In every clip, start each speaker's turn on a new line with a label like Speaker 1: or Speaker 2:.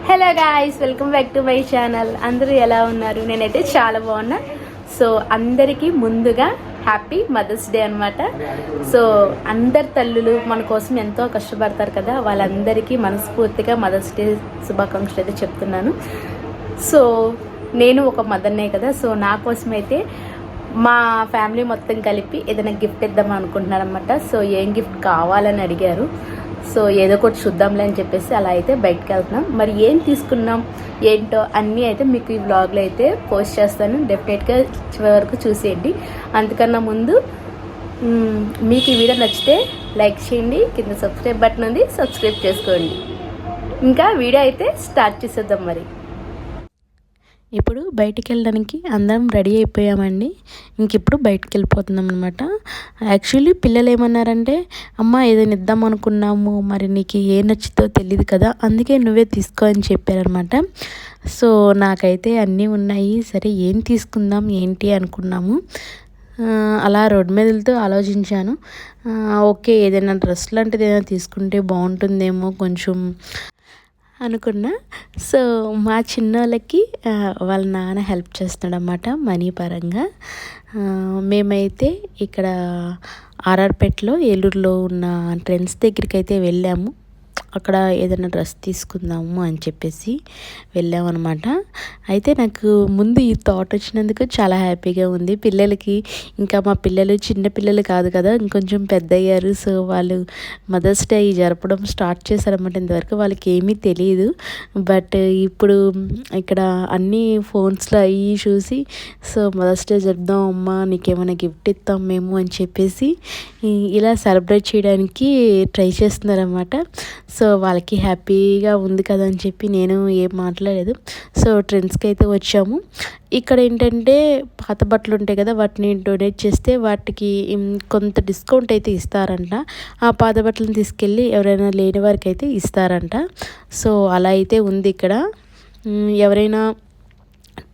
Speaker 1: Hello guys, welcome back to my channel. అందరూ ఎలా ఉన్నారు? నేనైతే చాలా బాగున్నా. సో అందరికీ ముందుగా హ్యాపీ మదర్స్ డే అనమాట. సో అందరి తల్లులు మన కోసం ఎంతో కష్టపడతారు కదా, వాళ్ళందరికీ మనస్ఫూర్తిగా మదర్స్ డే శుభాకాంక్షలు అయితే చెప్తున్నాను. సో నేను ఒక మదర్నే కదా, సో నా కోసం అయితే మా ఫ్యామిలీ మొత్తం కలిపి ఏదైనా గిఫ్ట్ ఇద్దాం అనుకుంటున్నారు అనమాట. సో ఏం గిఫ్ట్ కావాలని అడిగారు. సో ఏదో ఒకటి చూద్దాంలే అని చెప్పేసి అలా అయితే బయటకు వెళ్తున్నాం. మరి ఏం తీసుకున్నాం ఏంటో అన్నీ అయితే మీకు ఈ వ్లాగ్లో అయితే పోస్ట్ చేస్తాను. డెఫినెట్గా చివరి వరకు చూసేయండి. అంతకన్నా ముందు మీకు ఈ వీడియో నచ్చితే లైక్ చేయండి, కింద సబ్స్క్రైబ్ బటన్ ఉంది, సబ్స్క్రైబ్ చేసుకోండి. ఇంకా వీడియో అయితే స్టార్ట్ చేసేద్దాం. మరి ఇప్పుడు బయటికి వెళ్ళడానికి అందరం రెడీ అయిపోయామండి. ఇప్పుడు బయటికి వెళ్ళిపోతున్నాం అనమాట. యాక్చువల్లీ పిల్లలు ఏమన్నారంటే, అమ్మ ఏదైనా ఇద్దాం అనుకున్నాము, మరి నీకు ఏ నచ్చుతో తెలియదు కదా, అందుకే నువ్వే తీసుకో అని చెప్పారనమాట. సో నాకైతే అన్నీ ఉన్నాయి. సరే ఏం తీసుకుందాం ఏంటి అనుకున్నాము. అలా రోడ్ మీద వెళ్తూ ఆలోచించాను. ఓకే, ఏదైనా డ్రెస్ లాంటిది ఏదైనా తీసుకుంటే బాగుంటుందేమో కొంచెం అనుకున్నా. సో మా చిన్నోళ్ళకి వాళ్ళ నాన్న హెల్ప్ చేస్తున్నాడన్నమాట మనీ పరంగా. మేమైతే ఇక్కడ ఆర్ఆర్పేటలో ఏలూరులో ఉన్న ట్రెండ్స్ దగ్గరికి అయితే వెళ్ళాము. అక్కడ ఏదైనా డ్రెస్ తీసుకుందాము అని చెప్పేసి వెళ్ళామన్నమాట. అయితే నాకు ముందు ఈ థాట్ వచ్చినందుకు చాలా హ్యాపీగా ఉంది. పిల్లలకి ఇంకా మా పిల్లలు చిన్న పిల్లలు కాదు కదా, ఇంకొంచెం పెద్ద అయ్యారు. సో వాళ్ళు మదర్స్ డే జరపడం స్టార్ట్ చేశారన్నమాట. ఇంతవరకు వాళ్ళకి ఏమీ తెలియదు. బట్ ఇప్పుడు ఇక్కడ అన్ని ఫోన్స్లో అవి చూసి, సో మదర్స్ డే జరుపుదాం అమ్మ, నీకేమైనా గిఫ్ట్ ఇస్తాం మేము అని చెప్పేసి ఇలా సెలబ్రేట్ చేయడానికి ట్రై చేస్తున్నారన్నమాట. సో వాళ్ళకి హ్యాపీగా ఉంది కదా అని చెప్పి నేను ఏం మాట్లాడలేదు. సో ట్రెండ్స్కి అయితే వచ్చాము. ఇక్కడ ఏంటంటే పాత బట్టలు ఉంటాయి కదా, వాటిని డొనేట్ చేస్తే వాటికి కొంత డిస్కౌంట్ అయితే ఇస్తారంట. ఆ పాత బట్టలను తీసుకెళ్ళి ఎవరైనా లేని వారికి అయితే ఇస్తారంట. సో అలా అయితే ఉంది ఇక్కడ. ఎవరైనా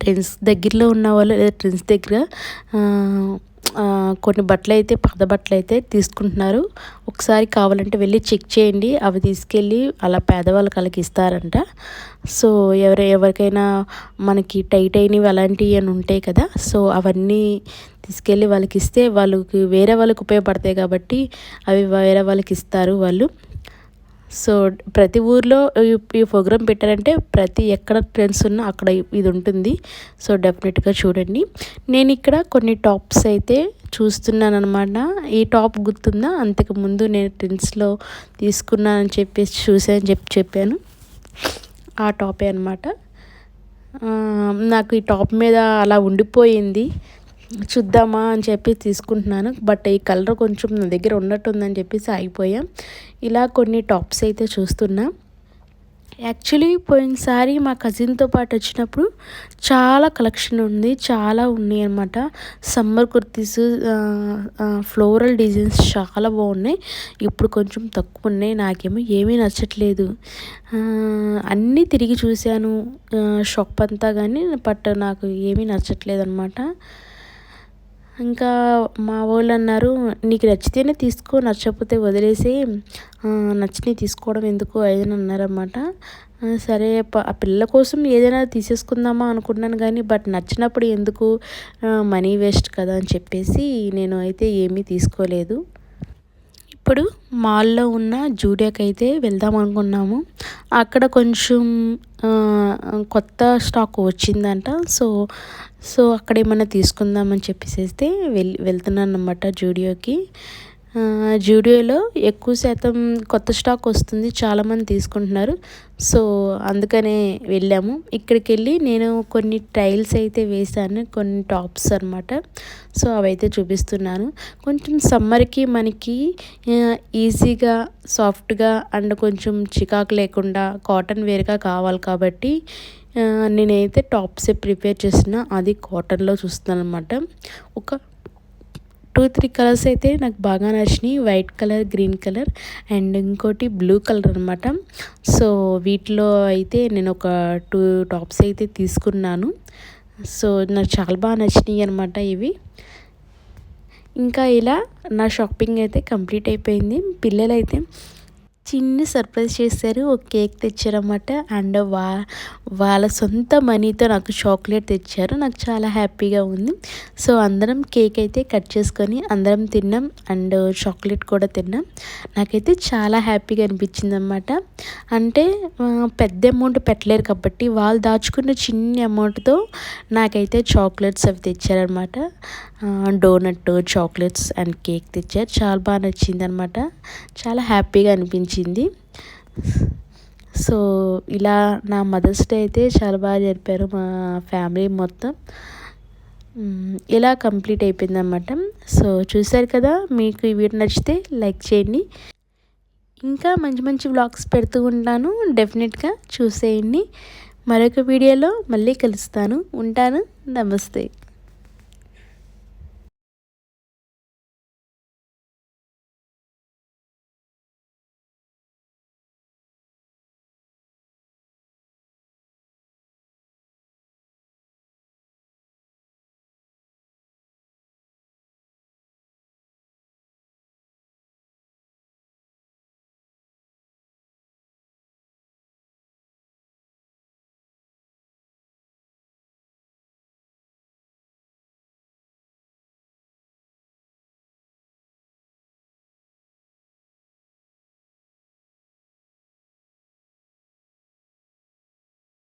Speaker 1: ట్రెండ్స్ దగ్గరలో ఉన్న వాళ్ళు లేదా ట్రెండ్స్ దగ్గర కొన్ని బట్టలు అయితే పాత బట్టలు అయితే తీసుకుంటున్నారు. ఒకసారి కావాలంటే వెళ్ళి చెక్ చేయండి. అవి తీసుకెళ్ళి అలా పేదవాళ్ళకి వాళ్ళకి ఇస్తారంట. సో ఎవరికైనా మనకి టైట్ అయినవి అలాంటివి అని ఉంటాయి కదా, సో అవన్నీ తీసుకెళ్ళి వాళ్ళకి ఇస్తే వాళ్ళకి వేరే వాళ్ళకి ఉపయోగపడతాయి కాబట్టి అవి వేరే వాళ్ళకి ఇస్తారు వాళ్ళు. సో ప్రతి ఊర్లో ఈ ప్రోగ్రామ్ పెట్టారంటే ప్రతి ఎక్కడ ట్రెండ్స్ ఉన్నా అక్కడ ఇది ఉంటుంది. సో డెఫినెట్గా చూడండి. నేను ఇక్కడ కొన్ని టాప్స్ అయితే చూస్తున్నాను అనమాట. ఈ టాప్ గుర్తుందా, అంతకుముందు నేను ట్రెండ్స్లో తీసుకున్నానని చెప్పేసి చూసానని చెప్పాను. ఆ టాపే అనమాట. నాకు ఈ టాప్ మీద అలా ఉండిపోయింది, చూద్దామా అని చెప్పి తీసుకుంటున్నాను. బట్ ఈ కలర్ కొంచెం నా దగ్గర ఉన్నట్టుందని చెప్పేసి ఆగిపోయాం. ఇలా కొన్ని టాప్స్ అయితే చూస్తున్నా. యాక్చువల్లీ పోయినసారి మా కజిన్తో పాటు వచ్చినప్పుడు చాలా కలెక్షన్ ఉంది, చాలా ఉన్నాయి అనమాట. సమ్మర్ కుర్తీస్, ఫ్లోరల్ డిజైన్స్ చాలా బాగున్నాయి. ఇప్పుడు కొంచెం తక్కువ ఉన్నాయి. నాకేమో ఏమీ నచ్చట్లేదు. అన్నీ తిరిగి చూశాను షాప్ అంతా, కానీ బట్ నాకు ఏమీ నచ్చట్లేదు అనమాట. ఇంకా మా వాళ్ళు అన్నారు, నీకు నచ్చితేనే తీసుకో, నచ్చకపోతే వదిలేసి, నచ్చినవి తీసుకోవడం ఎందుకు అని అన్నారన్నమాట. సరే ఆ పిల్లల కోసం ఏదైనా తీసేసుకుందామా అనుకున్నాను కానీ, బట్ నచ్చినప్పుడు ఎందుకు మనీ వేస్ట్ కదా అని చెప్పేసి నేను అయితే ఏమీ తీసుకోలేదు. ఇప్పుడు మాల్లో ఉన్న జూడియోకి అయితే వెళ్దాం అనుకున్నాము. అక్కడ కొంచెం కొత్త స్టాక్ వచ్చిందంట. సో అక్కడ ఏమైనా తీసుకుందామని చెప్పేసి వెళ్తున్నాను అన్నమాట జూడియోకి. జూడియోలో ఎక్కువ శాతం కొత్త స్టాక్ వస్తుంది, చాలామంది తీసుకుంటున్నారు. సో అందుకనే వెళ్ళాము. ఇక్కడికి వెళ్ళి నేను కొన్ని ట్రయల్స్ అయితే వేశాను, కొన్ని టాప్స్ అనమాట. సో అవైతే చూపిస్తున్నాను. కొంచెం సమ్మర్కి మనకి ఈజీగా, సాఫ్ట్గా అండ్ కొంచెం చికాకు లేకుండా కాటన్ వేర్గా కావాలి కాబట్టి నేనైతే టాప్సే ప్రిపేర్ చేసిన. అది కాటన్లో చూస్తున్నాను అనమాట. ఒక 2-3 కలర్స్ అయితే నాకు బాగా నచ్చినాయి. White colour, green colour and ఇంకోటి బ్లూ కలర్ అనమాట. సో వీటిలో అయితే నేను ఒక 2 టాప్స్ అయితే తీసుకున్నాను. సో నాకు చాలా బాగా నచ్చినాయి అనమాట ఇవి. ఇంకా ఇలా నా షాపింగ్ అయితే కంప్లీట్ అయిపోయింది. పిల్లలైతే చిన్న సర్ప్రైజ్ చేశారు. ఒక కేక్ తెచ్చారన్నమాట. అండ్ వాళ్ళ సొంత మనీతో నాకు చాక్లెట్ తెచ్చారు. నాకు చాలా హ్యాపీగా ఉంది. సో అందరం కేక్ అయితే కట్ చేసుకొని అందరం తిన్నాం. అండ్ చాక్లెట్ కూడా తిన్నాం. నాకైతే చాలా హ్యాపీగా అనిపించింది అన్నమాట. అంటే పెద్ద అమౌంట్ పెట్టలేరు కాబట్టి వాళ్ళు దాచుకున్న చిన్న అమౌంట్తో నాకైతే చాక్లెట్స్ అవి తెచ్చారనమాట. డోనట్, చాక్లెట్స్ అండ్ కేక్ తెచ్చారు. చాలా బాగా నచ్చింది అనమాట. చాలా హ్యాపీగా అనిపించింది. సో ఇలా నా మదర్స్ డే అయితే చాలా బాగా జరిపారు మా ఫ్యామిలీ మొత్తం. ఇలా కంప్లీట్ అయిపోయింది అన్నమాట. సో చూసారు కదా, మీకు ఈ వీడియో నచ్చితే లైక్ చేయండి. ఇంకా మంచి మంచి వ్లాగ్స్ పెడుతూ ఉంటాను, డెఫినెట్గా చూసేయండి. మరొక వీడియోలో మళ్ళీ కలుస్తాను. ఉంటాను. నమస్తే.